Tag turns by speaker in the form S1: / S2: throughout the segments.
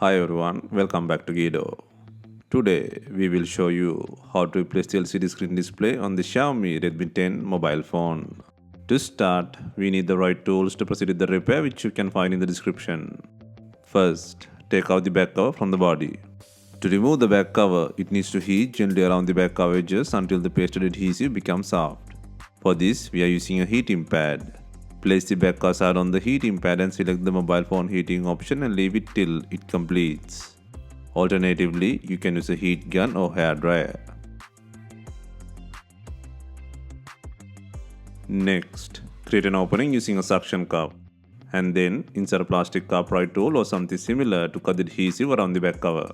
S1: Hi everyone, welcome back to DYOR. Today we will show you how to replace the LCD screen display on the Xiaomi Redmi 10 mobile phone. To start, we need the right tools to proceed with the repair, which you can find in the description. First, take out the back cover from the body. To remove the back cover, it needs to heat gently around the back cover edges until the pasted adhesive becomes soft. For this, we are using a heating pad. Place the back cover side on the heating pad and select the mobile phone heating option and leave it till it completes. Alternatively, you can use a heat gun or hair dryer. Next, create an opening using a suction cup and then insert a plastic upright tool or something similar to cut the adhesive around the back cover.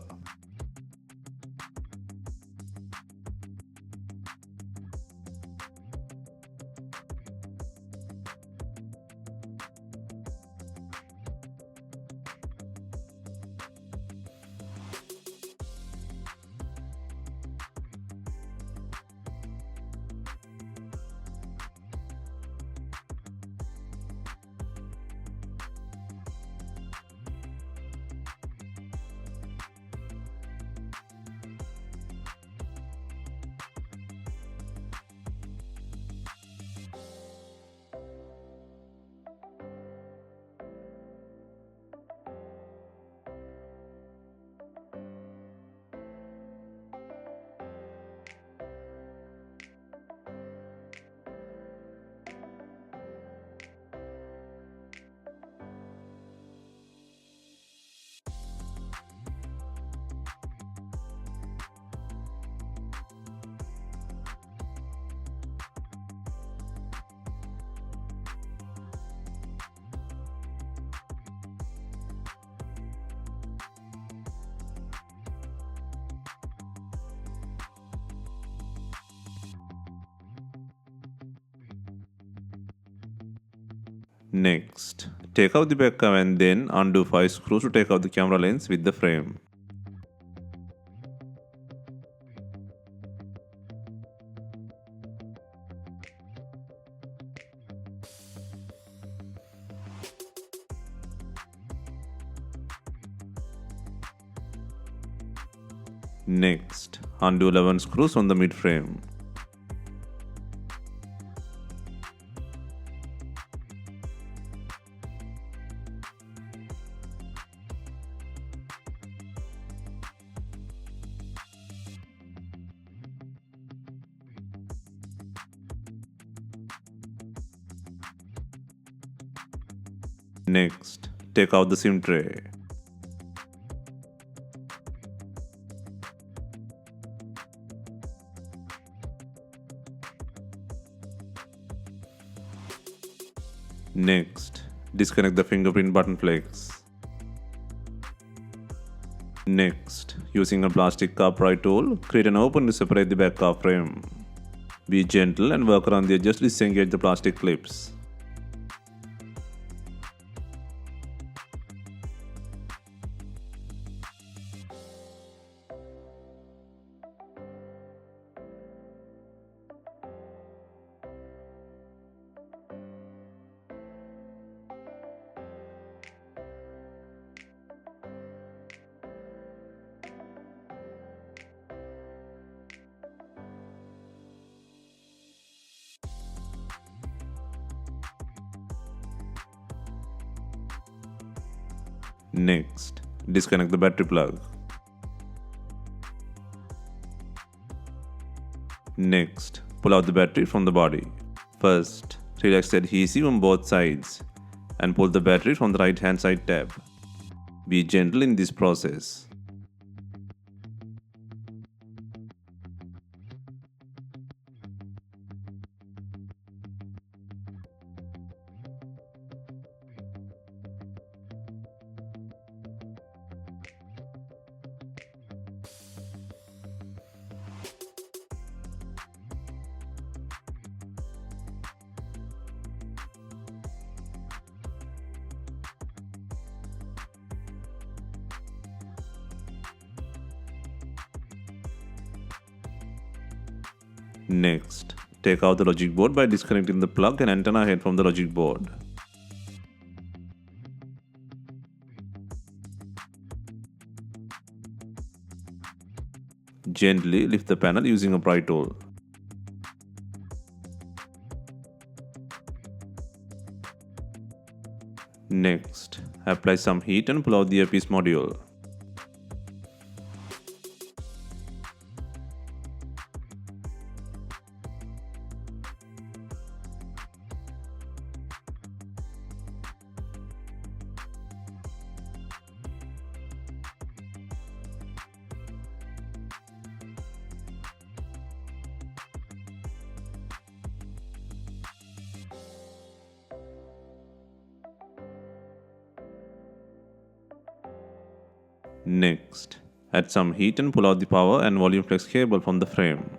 S1: Next, take out the back cover and then undo 5 screws to take out the camera lens with the frame. Next, undo 11 screws on the mid frame. Next, take out the SIM tray. Next, disconnect the fingerprint button flex. Next, using a plastic upright tool, create an opening to separate the back cover frame. Be gentle and work around the edges to disengage the plastic clips. Next, disconnect the battery plug. Next, pull out the battery from the body. First, relax the adhesive on both sides and pull the battery from the right hand side tab. Be gentle in this process. Next, take out the logic board by disconnecting the plug and antenna head from the logic board. Gently lift the panel using a pry tool. Next, apply some heat and pull out the earpiece module. Next, add some heat and pull out the power and volume flex cable from the frame.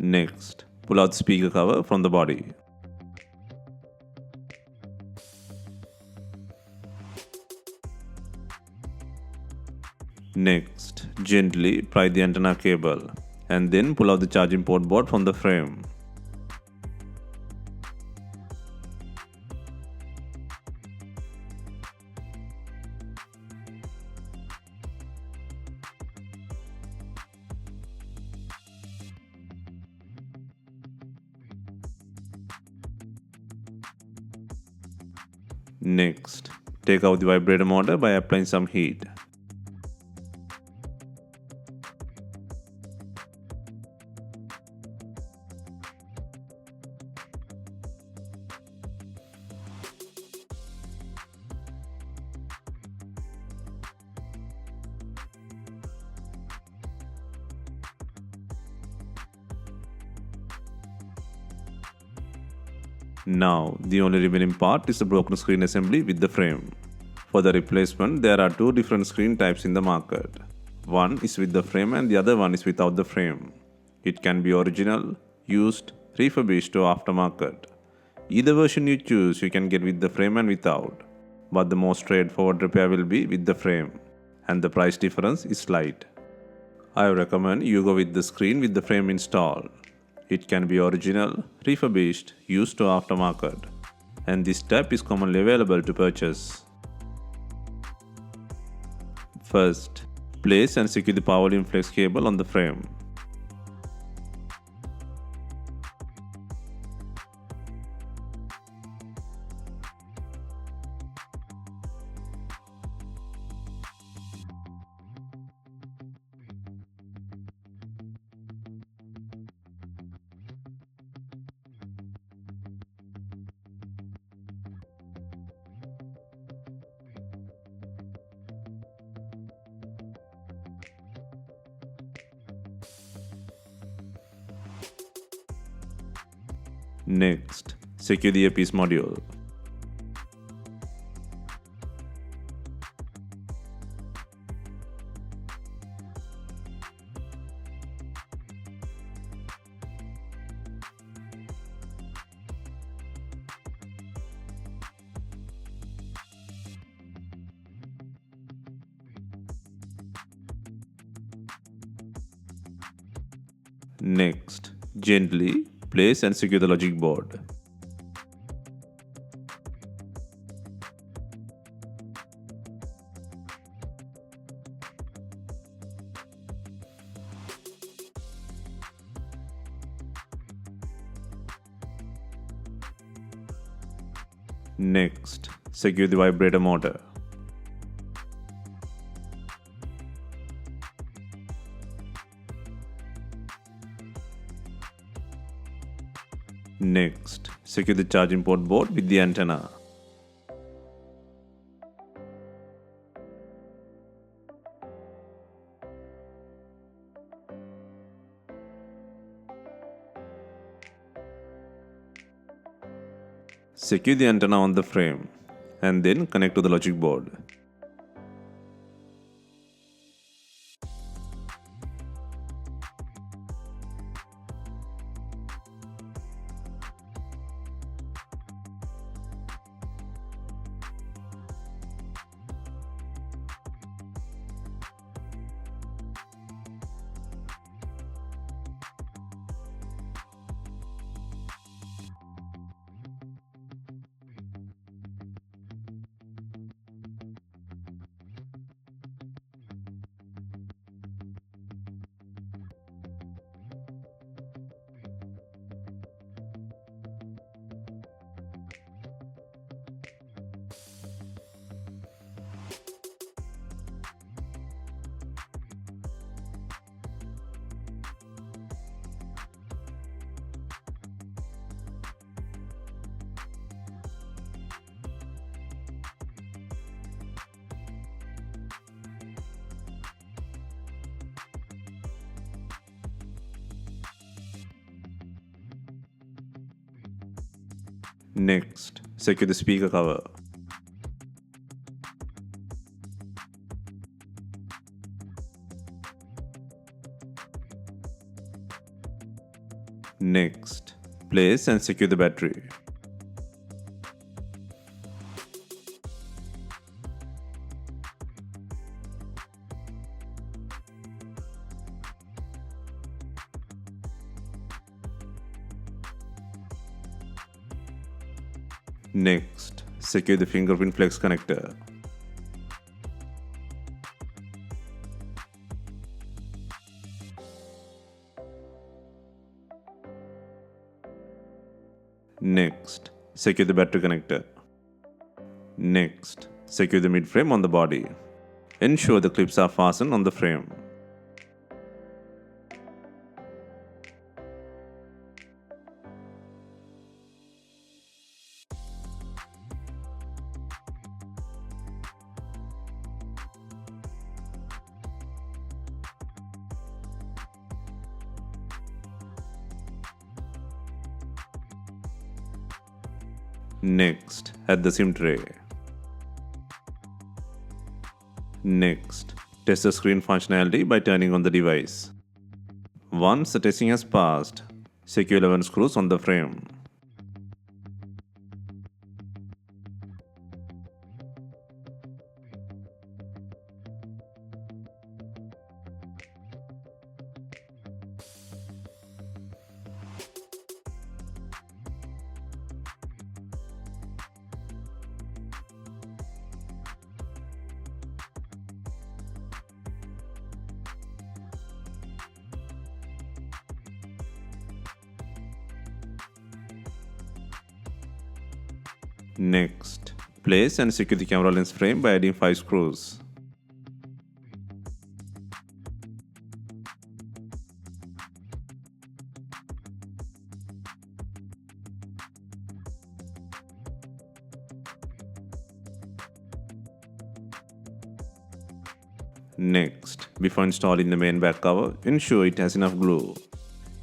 S1: Next, pull out the speaker cover from the body. Next, gently pry the antenna cable and then pull out the charging port board from the frame. Next, take out the vibrator motor by applying some heat. Now, the only remaining part is the broken screen assembly with the frame. For the replacement, there are two different screen types in the market. One is with the frame and the other one is without the frame. It can be original, used, refurbished or aftermarket. Either version you choose, you can get with the frame and without. But the most straightforward repair will be with the frame, and the price difference is slight. I recommend you go with the screen with the frame installed. It can be original, refurbished, used or aftermarket, and this type is commonly available to purchase. First, place and secure the power volume flex cable on the frame. Next, secure the earpiece module. Next, gently place and secure the logic board. Next, secure the vibrator motor. Next, secure the charging port board with the antenna. Secure the antenna on the frame and then connect to the logic board. Next, secure the speaker cover. Next, place and secure the battery. Next, secure the fingerprint flex connector. Next, secure the battery connector. Next, secure the mid-frame on the body. Ensure the clips are fastened on the frame. Next, add the SIM tray. Next, test the screen functionality by turning on the device. Once the testing has passed, secure 11 screws on the frame. Next, place and secure the camera lens frame by adding 5 screws. Next, before installing the main back cover, ensure it has enough glue.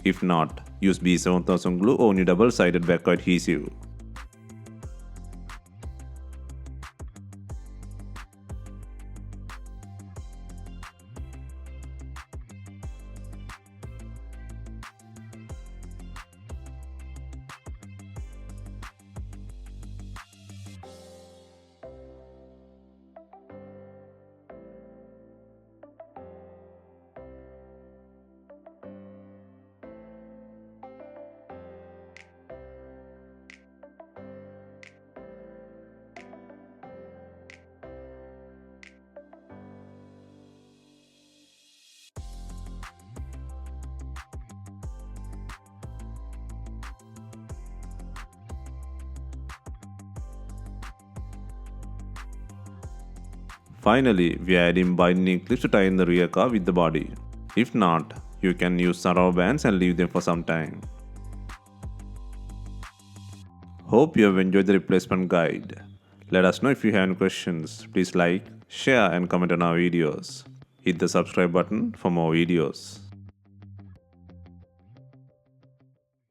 S1: If not, use B7000 glue or new double-sided back adhesive. Finally, we are adding binding clips to tie in the rear car with the body. If not, you can use some rubber bands and leave them for some time. Hope you have enjoyed the replacement guide. Let us know if you have any questions. Please like, share and comment on our videos. Hit the subscribe button for more videos.